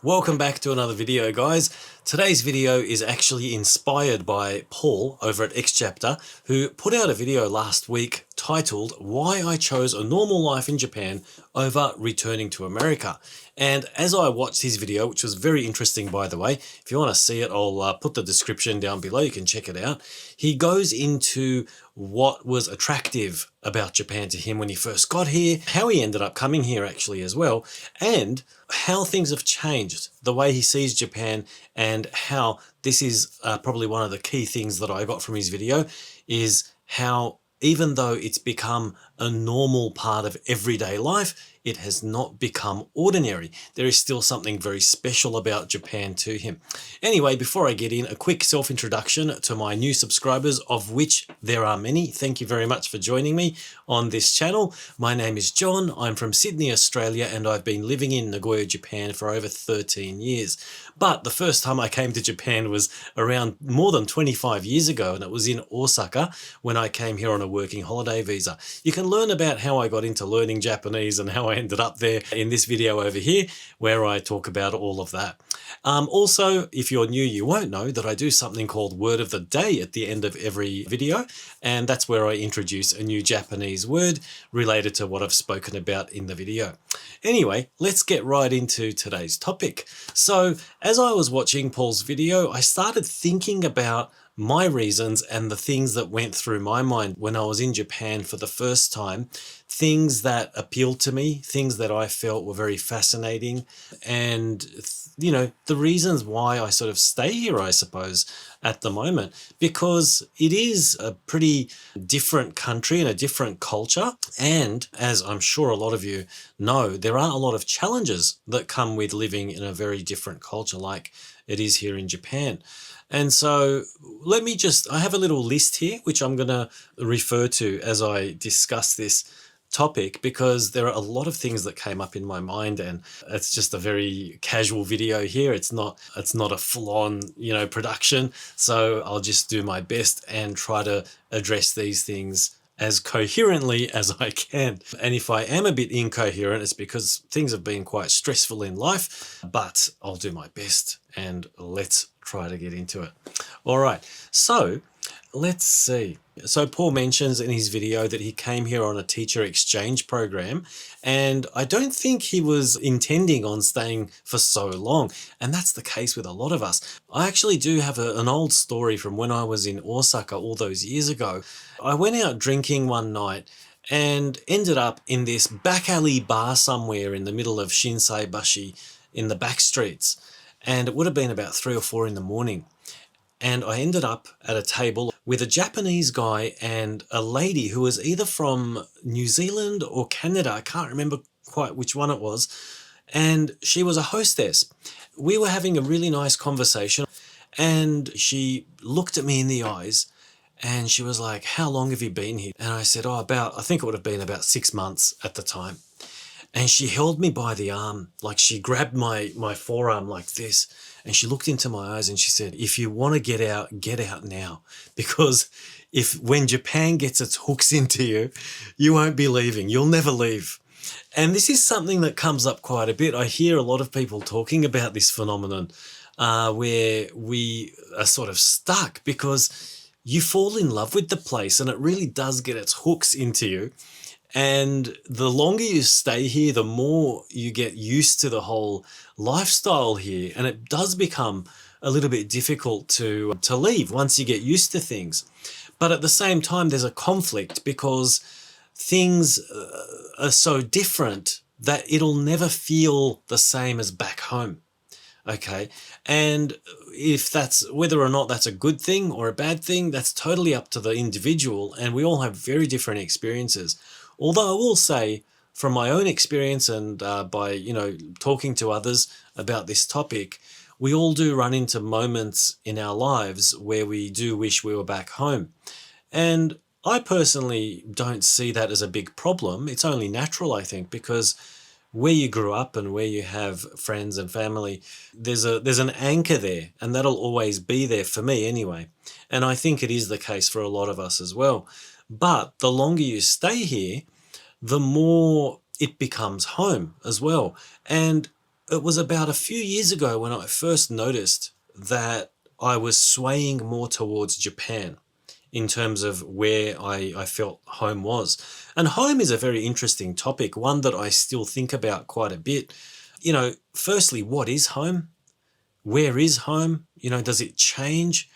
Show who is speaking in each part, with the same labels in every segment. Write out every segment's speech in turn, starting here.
Speaker 1: Welcome back to another video, guys. Today's video is actually inspired by Paul over at X Chapter, who put out a video last week titled Why I Chose a Normal Life in Japan Over Returning to America. And as I watched his video, which was very interesting, by the way, if you want to see it, I'll put the description down below. You can check it out. He goes into what was attractive about Japan to him when he first got here, how he ended up coming here actually as well, and how things have changed, the way he sees Japan, and how this is probably one of the key things that I got from his video is how even though it's become a normal part of everyday life, it has not become ordinary. There is still something very special about Japan to him. Anyway, before I get in, a quick self-introduction to my new subscribers, of which there are many. Thank you very much for joining me on this channel. My name is John. I'm from Sydney, Australia, and I've been living in Nagoya, Japan for over 13 years. But the first time I came to Japan was around more than 25 years ago, and it was in Osaka when I came here on a working holiday visa. You can learn about how I got into learning Japanese and how I ended up there in this video over here, where I talk about all of that. Also, if you're new, you won't know that I do something called Word of the Day at the end of every video, and that's where I introduce a new Japanese word related to what I've spoken about in the video. Anyway, let's get right into today's topic. So, as I was watching Paul's video, I started thinking about my reasons and the things that went through my mind when I was in Japan for the first time, things that appealed to me, things that I felt were very fascinating, and you know, the reasons why I sort of stay here, I suppose, at the moment, because it is a pretty different country and a different culture. And as I'm sure a lot of you know, there are a lot of challenges that come with living in a very different culture like it is here in Japan. And so I have a little list here, which I'm going to refer to as I discuss this topic, because there are a lot of things that came up in my mind, and it's just a very casual video here. It's not a full-on, production. So I'll just do my best and try to address these things as coherently as I can. And if I am a bit incoherent, it's because things have been quite stressful in life, but I'll do my best and let's try to get into it. All right, so let's see. So Paul mentions in his video that he came here on a teacher exchange program, and I don't think he was intending on staying for so long, and that's the case with a lot of us. I actually do have an old story from when I was in Osaka all those years ago. I went out drinking one night and ended up in this back alley bar somewhere in the middle of Shinsaibashi in the back streets, and it would have been about 3 or 4 in the morning. And I ended up at a table with a Japanese guy and a lady who was either from New Zealand or Canada. I can't remember quite which one it was. And she was a hostess. We were having a really nice conversation, and she looked at me in the eyes and she was like, "How long have you been here?" And I said, I think it would have been about 6 months at the time. And she held me by the arm, like she grabbed my forearm like this, and she looked into my eyes and she said, "If you want to get out now, because when Japan gets its hooks into you, you won't be leaving. You'll never leave." And this is something that comes up quite a bit. I hear a lot of people talking about this phenomenon where we are sort of stuck because you fall in love with the place and it really does get its hooks into you. And the longer you stay here, the more you get used to the whole lifestyle here. And it does become a little bit difficult to leave once you get used to things. But at the same time, there's a conflict because things are so different that it'll never feel the same as back home. Okay. And if that's whether or not that's a good thing or a bad thing, that's totally up to the individual. And we all have very different experiences. Although I will say, from my own experience and by talking to others about this topic, we all do run into moments in our lives where we do wish we were back home. And I personally don't see that as a big problem. It's only natural, I think, because where you grew up and where you have friends and family, there's an anchor there, and that'll always be there for me anyway. And I think it is the case for a lot of us as well. But the longer you stay here, the more it becomes home as well. And it was about a few years ago when I first noticed that I was swaying more towards Japan in terms of where I felt home was. And home is a very interesting topic, one that I still think about quite a bit. Firstly, what is home? Where is home? Does it change?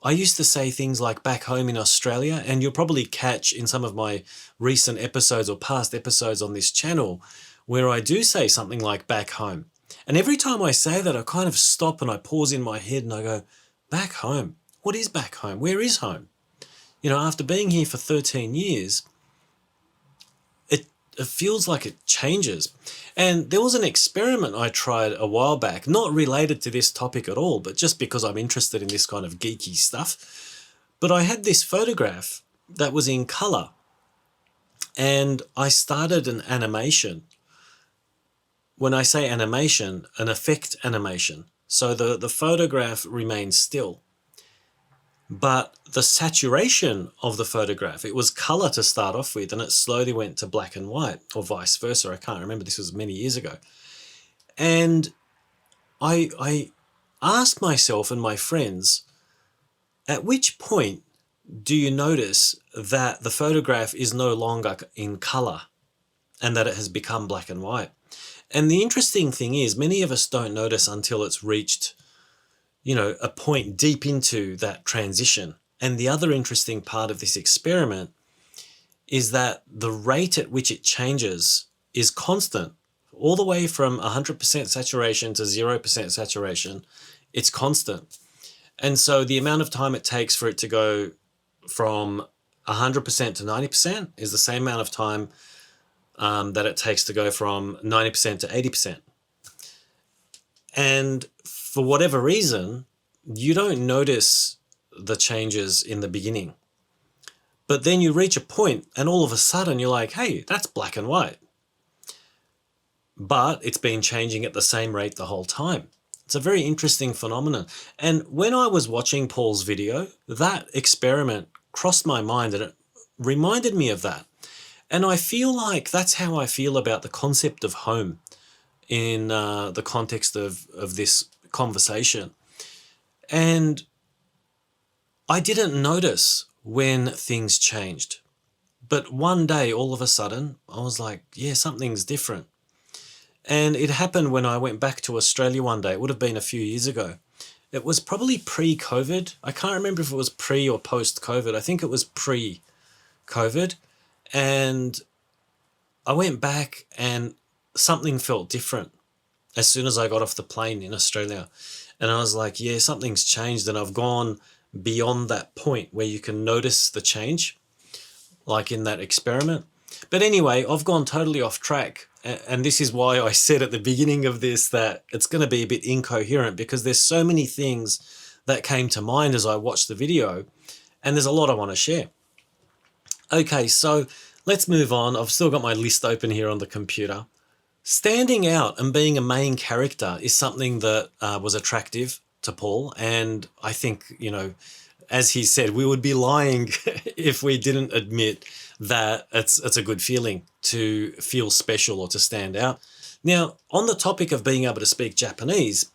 Speaker 1: I used to say things like back home in Australia, and you'll probably catch in some of my recent episodes or past episodes on this channel where I do say something like back home. And every time I say that, I kind of stop and I pause in my head and I go, back home? What is back home? Where is home? After being here for 13 years, it feels like it changes. And there was an experiment I tried a while back, not related to this topic at all, but just because I'm interested in this kind of geeky stuff. But I had this photograph that was in color, and I started an animation. When I say animation, an effect animation. So the photograph remains still. But the saturation of the photograph, it was color to start off with, and it slowly went to black and white, or vice versa. I can't remember. This was many years ago. And I asked myself and my friends, at which point do you notice that the photograph is no longer in color and that it has become black and white? And the interesting thing is, many of us don't notice until it's reached a point deep into that transition. And the other interesting part of this experiment is that the rate at which it changes is constant. All the way from 100% saturation to 0% saturation, it's constant. And so the amount of time it takes for it to go from 100% to 90% is the same amount of time that it takes to go from 90% to 80%. And for whatever reason, you don't notice the changes in the beginning. But then you reach a point and all of a sudden you're like, hey, that's black and white. But it's been changing at the same rate the whole time. It's a very interesting phenomenon. And when I was watching Paul's video, that experiment crossed my mind and it reminded me of that. And I feel like that's how I feel about the concept of home in the context of this conversation. And I didn't notice when things changed. But one day, all of a sudden, I was like, yeah, something's different. And it happened when I went back to Australia one day. It would have been a few years ago. It was probably pre-COVID. I can't remember if it was pre or post-COVID. I think it was pre-COVID. And I went back and something felt different as soon as I got off the plane in Australia. And I was like, yeah, something's changed. And I've gone beyond that point where you can notice the change, like in that experiment. But anyway, I've gone totally off track. And this is why I said at the beginning of this that it's going to be a bit incoherent, because there's so many things that came to mind as I watched the video. And there's a lot I want to share. Okay, so let's move on. I've still got my list open here on the computer. Standing out and being a main character is something that was attractive to Paul. And I think, as he said, we would be lying if we didn't admit that it's a good feeling to feel special or to stand out. Now, on the topic of being able to speak Japanese,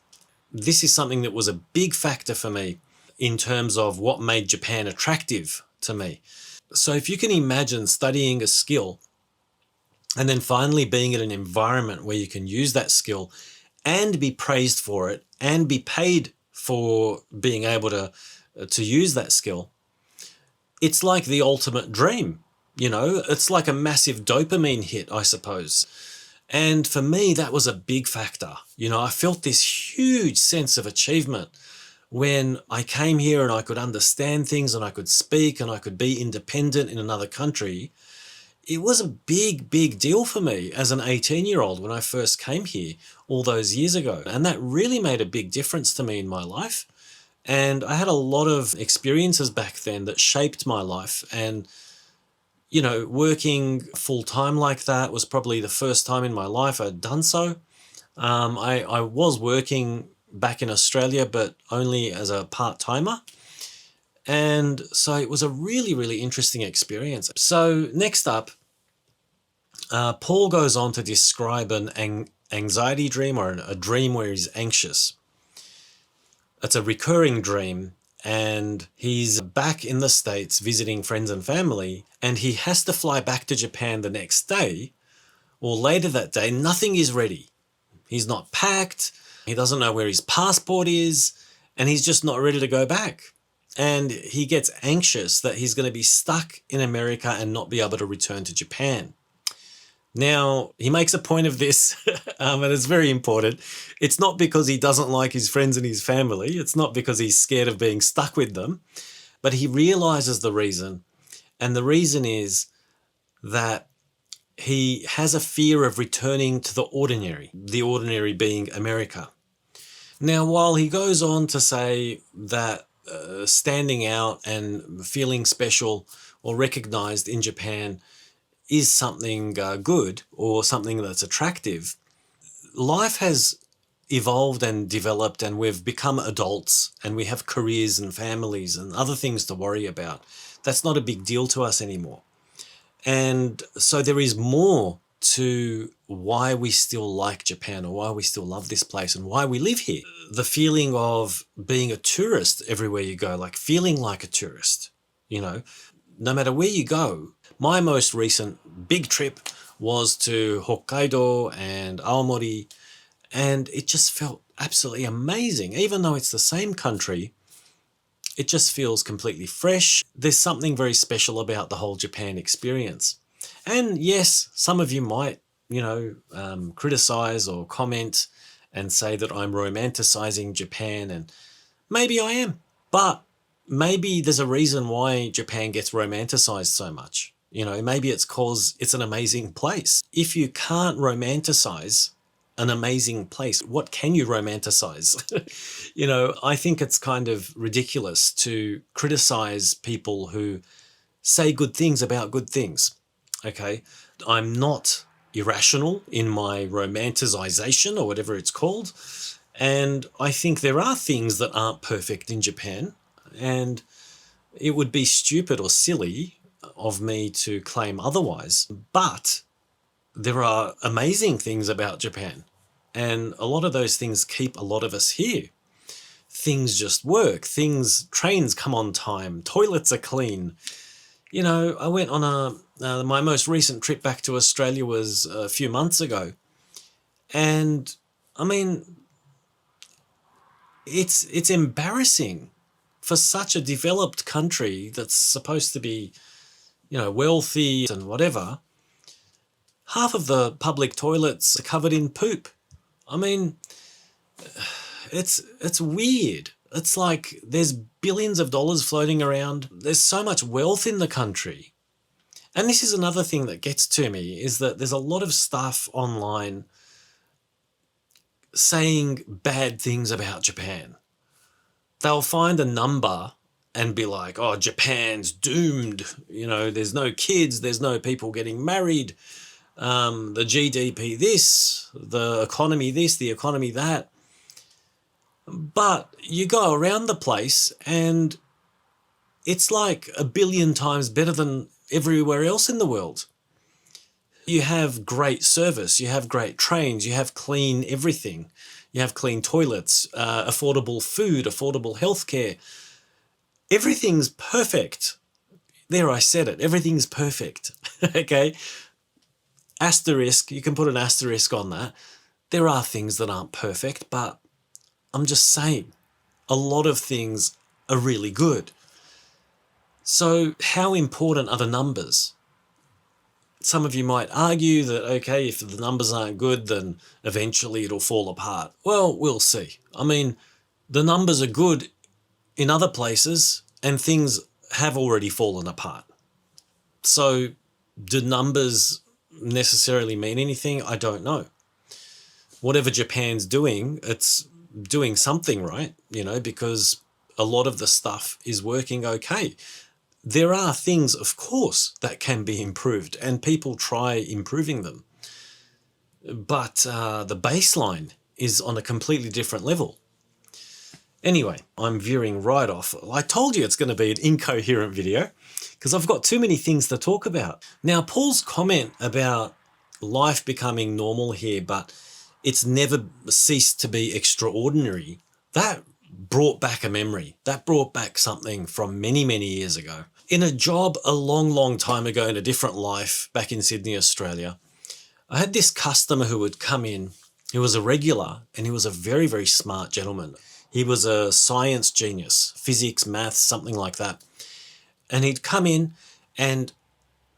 Speaker 1: this is something that was a big factor for me in terms of what made Japan attractive to me. So if you can imagine studying a skill and then finally being in an environment where you can use that skill and be praised for it and be paid for being able to use that skill, it's like the ultimate dream. It's like a massive dopamine hit, I suppose. And for me, that was a big factor. I felt this huge sense of achievement when I came here and I could understand things and I could speak and I could be independent in another country. It was a big, big deal for me as an 18-year-old when I first came here all those years ago. And that really made a big difference to me in my life. And I had a lot of experiences back then that shaped my life. And, working full-time like that was probably the first time in my life I'd done so. I was working back in Australia, but only as a part-timer. And so it was a really, really interesting experience. So next up, Paul goes on to describe an anxiety dream or a dream where he's anxious. It's a recurring dream, and he's back in the States visiting friends and family, and he has to fly back to Japan the next day or later that day. Nothing is ready. He's not packed. He doesn't know where his passport is, and he's just not ready to go back. And he gets anxious that he's going to be stuck in America and not be able to return to Japan. Now, he makes a point of this, and it's very important. It's not because he doesn't like his friends and his family. It's not because he's scared of being stuck with them. But he realizes the reason. And the reason is that he has a fear of returning to the ordinary being America. Now, while he goes on to say that standing out and feeling special or recognized in Japan is something good or something that's attractive, life has evolved and developed, and we've become adults and we have careers and families and other things to worry about. That's not a big deal to us anymore. And so there is more to why we still like Japan, or why we still love this place, and why we live here. The feeling of being a tourist everywhere you go, like feeling like a tourist, no matter where you go. My most recent big trip was to Hokkaido and Aomori, and it just felt absolutely amazing. Even though it's the same country, it just feels completely fresh. There's something very special about the whole Japan experience. And yes, some of you might, criticize or comment and say that I'm romanticizing Japan, and maybe I am. But maybe there's a reason why Japan gets romanticized so much. Maybe it's because it's an amazing place. If you can't romanticize an amazing place, what can you romanticize? I think it's kind of ridiculous to criticize people who say good things about good things. Okay, I'm not irrational in my romanticization, or whatever it's called. And I think there are things that aren't perfect in Japan, and it would be stupid or silly of me to claim otherwise. But there are amazing things about Japan, and a lot of those things keep a lot of us here. Things just work. Trains come on time. Toilets are clean. I went on my most recent trip back to Australia was a few months ago. And I mean, it's embarrassing for such a developed country that's supposed to be, wealthy and whatever. Half of the public toilets are covered in poop. I mean, it's weird. It's like there's billions of dollars floating around. There's so much wealth in the country. And this is another thing that gets to me, is that there's a lot of stuff online saying bad things about Japan. They'll find a number and be like, oh, Japan's doomed. There's no kids, there's no people getting married. The GDP this, the economy this, the economy that. But you go around the place and it's like a billion times better than everywhere else in the world. You have great service, you have great trains, you have clean everything. You have clean toilets, affordable food, affordable healthcare. Everything's perfect. There, I said it. Everything's perfect. Okay? Asterisk, you can put an asterisk on that. There are things that aren't perfect, but I'm just saying, a lot of things are really good. So how important are the numbers? Some of you might argue that, okay, if the numbers aren't good, then eventually it'll fall apart. Well, we'll see. I mean, the numbers are good in other places and things have already fallen apart. So do numbers necessarily mean anything? I don't know. Whatever Japan's doing, it's doing something right, because a lot of the stuff is working okay. There are things, of course, that can be improved, and people try improving them. But the baseline is on a completely different level. Anyway, I'm veering right off. I told you it's going to be an incoherent video because I've got too many things to talk about. Now, Paul's comment about life becoming normal here, but it's never ceased to be extraordinary. That brought back a memory. That brought back something from many, many years ago. In a job a long, long time ago in a different life back in Sydney, Australia, I had this customer who would come in. He was a regular and he was a very, very smart gentleman. He was a science genius, physics, maths, something like that. And he'd come in and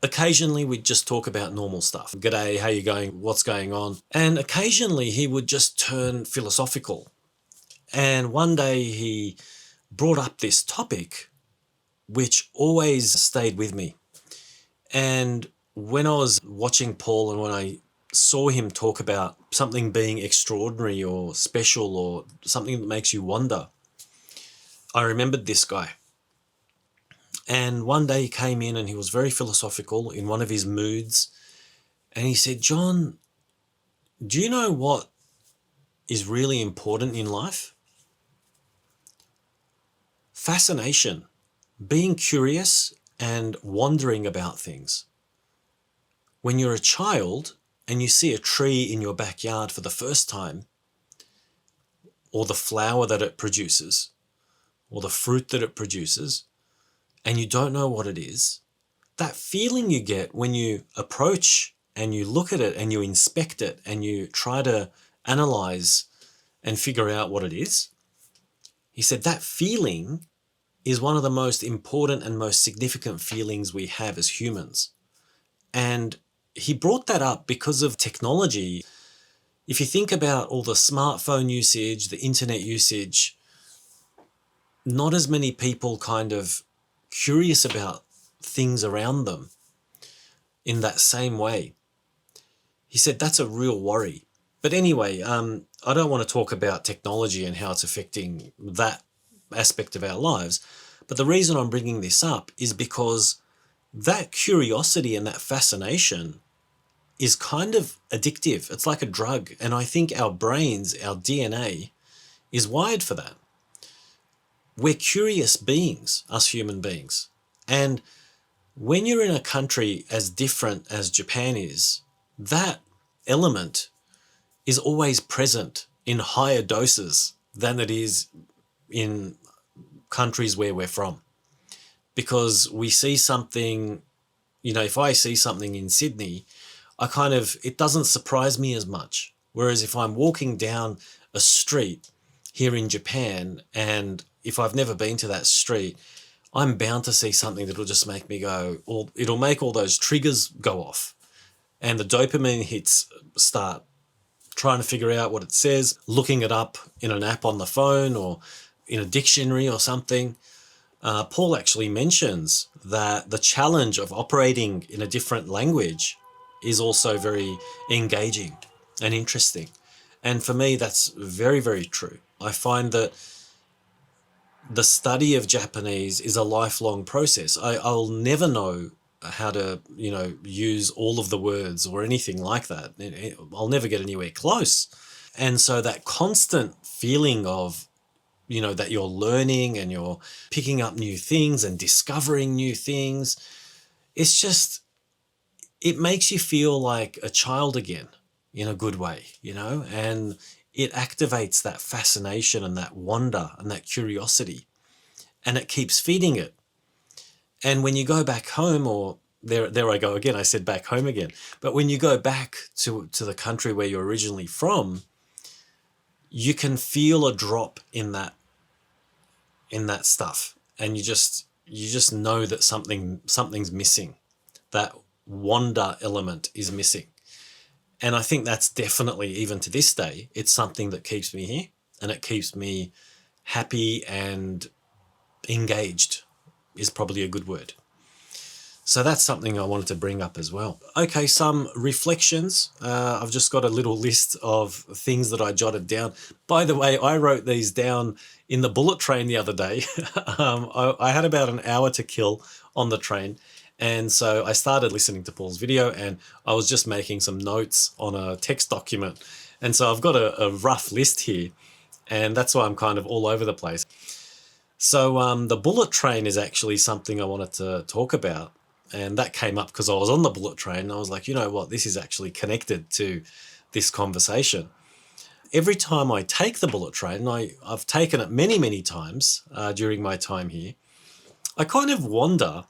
Speaker 1: occasionally we'd just talk about normal stuff. G'day, how you going? What's going on? And occasionally he would just turn philosophical. And one day he brought up this topic which always stayed with me. And when I was watching Paul and when I saw him talk about something being extraordinary or special or something that makes you wonder, I remembered this guy. And one day he came in and he was very philosophical in one of his moods. And he said, John, do you know what is really important in life? Fascination, being curious and wondering about things. When you're a child and you see a tree in your backyard for the first time, or the flower that it produces, or the fruit that it produces, and you don't know what it is, that feeling you get when you approach and you look at it and you inspect it and you try to analyze and figure out what it is, he said that feeling is one of the most important and most significant feelings we have as humans. And he brought that up because of technology. If you think about all the smartphone usage, the internet usage, not as many people kind of curious about things around them in that same way. He said that's a real worry. But anyway, I don't want to talk about technology and how it's affecting that aspect of our lives. But the reason I'm bringing this up is because that curiosity and that fascination is kind of addictive. It's like a drug. And I think our brains, our DNA, is wired for that. We're curious beings, us human beings. And when you're in a country as different as Japan is, that element is always present in higher doses than it is in countries where we're from. Because we see something, if I see something in Sydney, it doesn't surprise me as much. Whereas if I'm walking down a street here in Japan, and if I've never been to that street, I'm bound to see something that'll just make me go, or it'll make all those triggers go off. And the dopamine hits start trying to figure out what it says, looking it up in an app on the phone or in a dictionary or something. Paul actually mentions that the challenge of operating in a different language is also very engaging and interesting. And for me, that's very, very true. I find that the study of Japanese is a lifelong process. I'll never know how to, use all of the words or anything like that. I'll never get anywhere close. And so that constant feeling of, that you're learning and you're picking up new things and discovering new things, it makes you feel like a child again in a good way, and it activates that fascination and that wonder and that curiosity, and it keeps feeding it. And when you go back home, or there I go again, I said back home again, but when you go back to the country where you're originally from, you can feel a drop in that stuff, and you just know that something's missing. That wonder element is missing. And I think that's definitely, even to this day, it's something that keeps me here, and it keeps me happy and engaged is probably a good word. So that's something I wanted to bring up as well. Okay, some reflections. I've just got a little list of things that I jotted down. By the way, I wrote these down in the bullet train the other day. I had about an hour to kill on the train. And so I started listening to Paul's video, and I was just making some notes on a text document. And so I've got a rough list here, and that's why I'm kind of all over the place. So the bullet train is actually something I wanted to talk about. And that came up because I was on the bullet train and I was like, you know what, this is actually connected to this conversation. every time I take the bullet train, and I've taken it many, many times during my time here, I kind of wonder,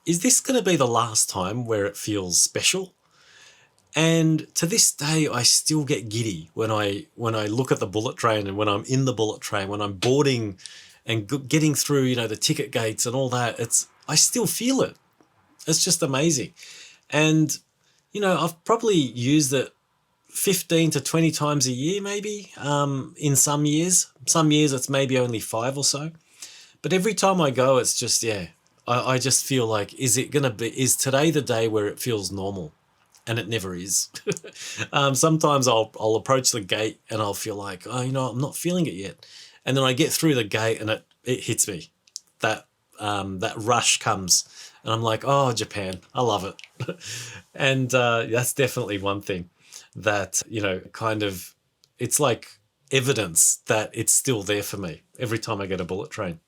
Speaker 1: is this going to be the last time where it feels special? And to this day, I still get giddy when I look at the bullet train, and when I'm in the bullet train, when I'm boarding and getting through, you know, the ticket gates and all that. I still feel it. It's just amazing. And, you know, I've probably used it 15 to 20 times a year, maybe, in some years. Some years it's maybe only 5 or so. But every time I go, it's just, yeah, I just feel like, is today the day where it feels normal? And it never is. Sometimes I'll approach the gate and I'll feel like, oh, you know, I'm not feeling it yet. And then I get through the gate and it hits me. That rush comes and I'm like, oh, Japan, I love it. And that's definitely one thing that, you know, kind of, it's like evidence that it's still there for me every time I get a bullet train.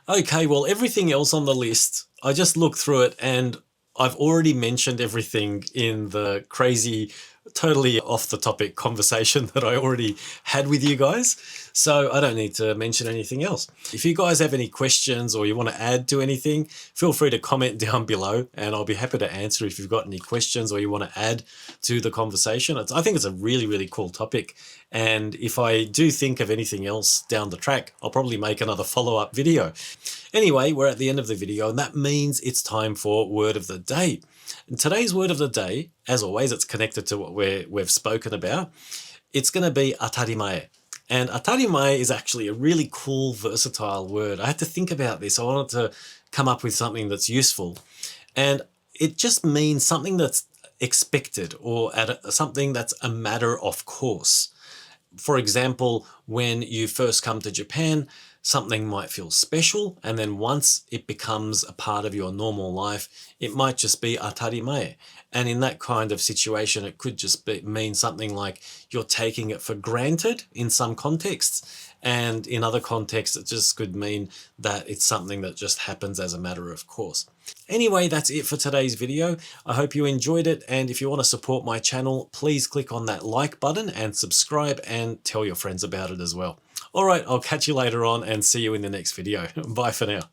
Speaker 1: Okay, well, everything else on the list, I just looked through it and I've already mentioned everything in the crazy, totally off the topic conversation that I already had with you guys. So I don't need to mention anything else. If you guys have any questions or you want to add to anything, feel free to comment down below and I'll be happy to answer if you've got any questions or you want to add to the conversation. I think it's a really, really cool topic. And if I do think of anything else down the track, I'll probably make another follow-up video. Anyway, we're at the end of the video and that means it's time for word of the day. And today's word of the day, as always, it's connected to what we've spoken about. It's going to be atarimae. And atarimae is actually a really cool, versatile word. I had to think about this. I wanted to come up with something that's useful. And it just means something that's expected or something that's a matter of course. For example, when you first come to Japan, something might feel special, and then once it becomes a part of your normal life, it might just be atarimae. And in that kind of situation, it could just mean something like you're taking it for granted in some contexts, and in other contexts, it just could mean that it's something that just happens as a matter of course. Anyway, that's it for today's video. I hope you enjoyed it, and if you want to support my channel, please click on that like button and subscribe and tell your friends about it as well. All right, I'll catch you later on and see you in the next video. Bye for now.